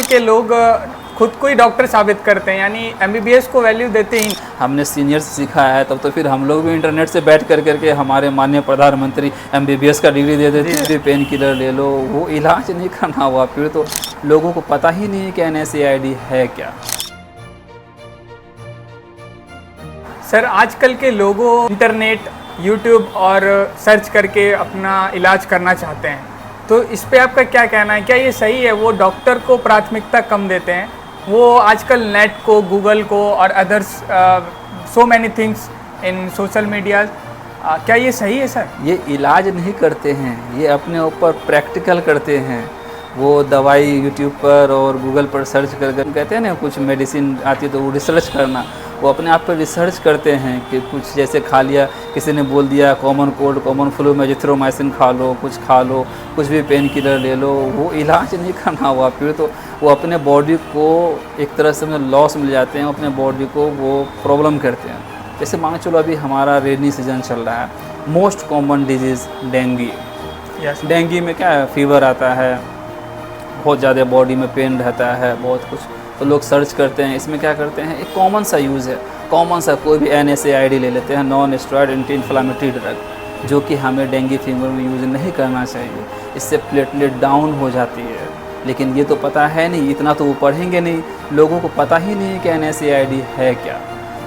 के लोग खुद को ही डॉक्टर साबित करते हैं, यानी एमबीबीएस को वैल्यू देते ही। हमने सीनियर से सीखा है, तब तो फिर हम लोग भी इंटरनेट से बैठ करके हमारे माननीय प्रधानमंत्री एमबीबीएस का डिग्री दे देते हैं। पेन किलर ले लो, वो इलाज नहीं करना हुआ, फिर तो लोगों को पता ही नहीं है कि NSAID है क्या। सर, आजकल के लोगों इंटरनेट, यूट्यूब और सर्च करके अपना इलाज करना चाहते हैं, तो इस पे आपका क्या कहना है? क्या ये सही है? वो डॉक्टर को प्राथमिकता कम देते हैं, वो आजकल नेट को, गूगल को और others so many things in social media, क्या ये सही है सर? ये इलाज नहीं करते हैं, ये अपने ऊपर प्रैक्टिकल करते हैं। वो दवाई यूट्यूब पर और गूगल पर सर्च कर कहते हैं ना, कुछ मेडिसिन आती है तो वो रिसर्च करना, वो अपने आप पर रिसर्च करते हैं कि कुछ जैसे खा लिया, किसी ने बोल दिया कॉमन कोल्ड, कॉमन फ्लू में एजिथ्रोमाइसिन खा लो, कुछ भी पेन किलर ले लो, वो इलाज नहीं करना हुआ, फिर तो वो अपने बॉडी को एक तरह से लॉस मिल जाते हैं, अपने बॉडी को वो प्रॉब्लम करते हैं। जैसे मान चलो अभी हमारा रेनी सीजन चल रहा है, most common disease dengue. Dengue में क्या है, फीवर आता है, बहुत ज़्यादा बॉडी में पेन रहता है, बहुत कुछ, तो लोग सर्च करते हैं। इसमें क्या करते हैं, एक कॉमन सा यूज़ है, कॉमन सा कोई भी NSAID ले लेते हैं, non steroid anti inflammatory drug, जो कि हमें डेंगू फीवर में यूज़ नहीं करना चाहिए। इससे प्लेटलेट डाउन हो जाती है, लेकिन ये तो पता है नहीं, इतना तो वो पढ़ेंगे नहीं, लोगों को पता ही नहीं है कि NSAID है क्या।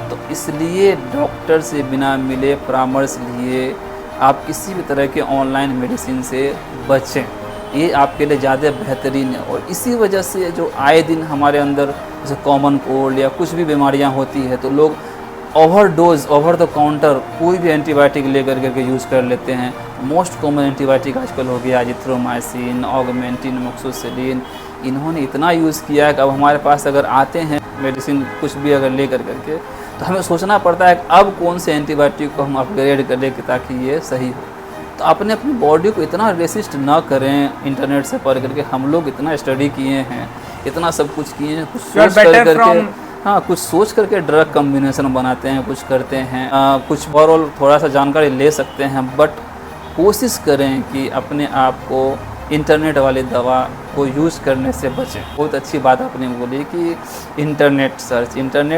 तो इसलिए डॉक्टर से बिना मिले परामर्श लिए आप किसी भी तरह के ऑनलाइन मेडिसिन से बचें, ये आपके लिए ज़्यादा बेहतरीन है। और इसी वजह से जो आए दिन हमारे अंदर जैसे कॉमन कोल्ड या कुछ भी बीमारियां होती है, तो लोग ओवरडोज, ओवर द काउंटर कोई भी एंटीबायोटिक लेकर करके यूज़ कर लेते हैं। मोस्ट कॉमन एंटीबायोटिक आजकल हो गया एजिथ्रोमाइसिन, ऑगमेंटिन, अमोक्सिसिलिन, इन्होंने इतना यूज़ किया है कि अब हमारे पास अगर आते हैं मेडिसिन कुछ भी अगर ले करके, तो हमें सोचना पड़ता है कि अब कौन से एंटीबायोटिक को हम अपग्रेड करें ताकि ये सही हो। तो अपनी बॉडी को इतना रेसिस्ट ना करें। इंटरनेट से पढ़ करके हम लोग इतना स्टडी किए हैं, इतना सब कुछ किए हैं, कुछ सोच करके, हाँ, कुछ सोच करके ड्रग कॉम्बिनेशन बनाते हैं, कुछ करते हैं, कुछ ओवरऑल थोड़ा सा जानकारी ले सकते हैं, बट कोशिश करें कि अपने आप को इंटरनेट वाली दवा को यूज़ करने से बचें। बहुत अच्छी बात आपने बोली कि इंटरनेट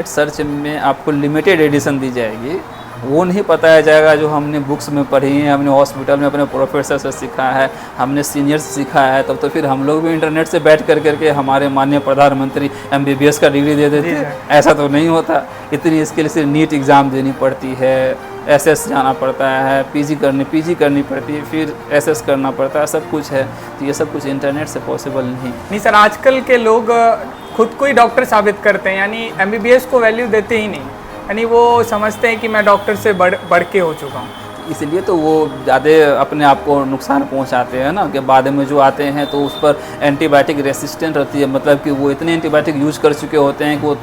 सर्च में आपको लिमिटेड एडिशन दी जाएगी, वो नहीं बताया जाएगा जो हमने बुक्स में पढ़ी है, हमने हॉस्पिटल में अपने प्रोफेसर से सीखा है, हमने सीनियर से सीखा है, तब तो फिर हम लोग भी इंटरनेट से बैठ करके हमारे माननीय प्रधानमंत्री MBBS का डिग्री दे देते हैं। ऐसा तो नहीं होता, इतनी इसके लिए सिर्फ नीट एग्ज़ाम देनी पड़ती है, SS जाना पड़ता है, PG करनी पड़ती है, फिर SS करना पड़ता है, सब कुछ है। तो ये सब कुछ इंटरनेट से पॉसिबल नहीं सर, आजकल के लोग खुद को ही डॉक्टर साबित करते हैं, यानी MBBS को वैल्यू देते ही नहीं, यानी वो समझते हैं कि मैं डॉक्टर से बढ़ के हो चुका हूँ। इसलिए तो वो ज़्यादा अपने आप को नुकसान पहुंचाते हैं ना, कि बाद में जो आते हैं तो उस पर एंटीबायोटिक रेसिस्टेंट रहती है, मतलब कि वो इतने एंटीबायोटिक यूज़ कर चुके होते हैं कि वो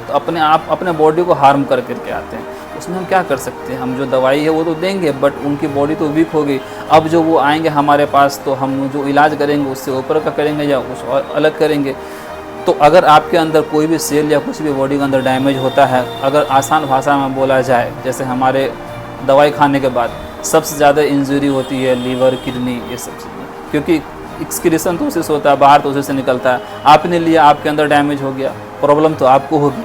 अपने बॉडी को हार्म करके आते हैं। उसमें हम क्या कर सकते हैं, हम जो दवाई है वो तो देंगे, बट उनकी बॉडी तो वीक हो गई। अब जो वो आएंगे हमारे पास, तो हम जो इलाज करेंगे उससे ऊपर का करेंगे या कुछ और अलग करेंगे। तो अगर आपके अंदर कोई भी सेल या कुछ भी बॉडी के अंदर डैमेज होता है, अगर आसान भाषा में बोला जाए, जैसे हमारे दवाई खाने के बाद सबसे ज़्यादा इंजरी होती है लीवर, किडनी, ये सब चीज़ें, क्योंकि एक्सक्रीशन तो उसी से होता है, बाहर तो उसी से निकलता है। आपने लिया, आपके अंदर डैमेज हो गया, प्रॉब्लम तो आपको होगी।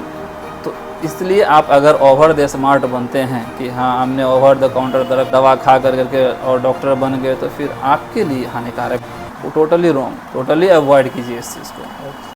तो इसलिए आप अगर ओवर द स्मार्ट बनते हैं कि हाँ हमने ओवर द काउंटर दवा खा करके और डॉक्टर बन गए, तो फिर आपके लिए हानिकारक, वो टोटली रॉन्ग, टोटली अवॉइड कीजिए इस चीज़ को।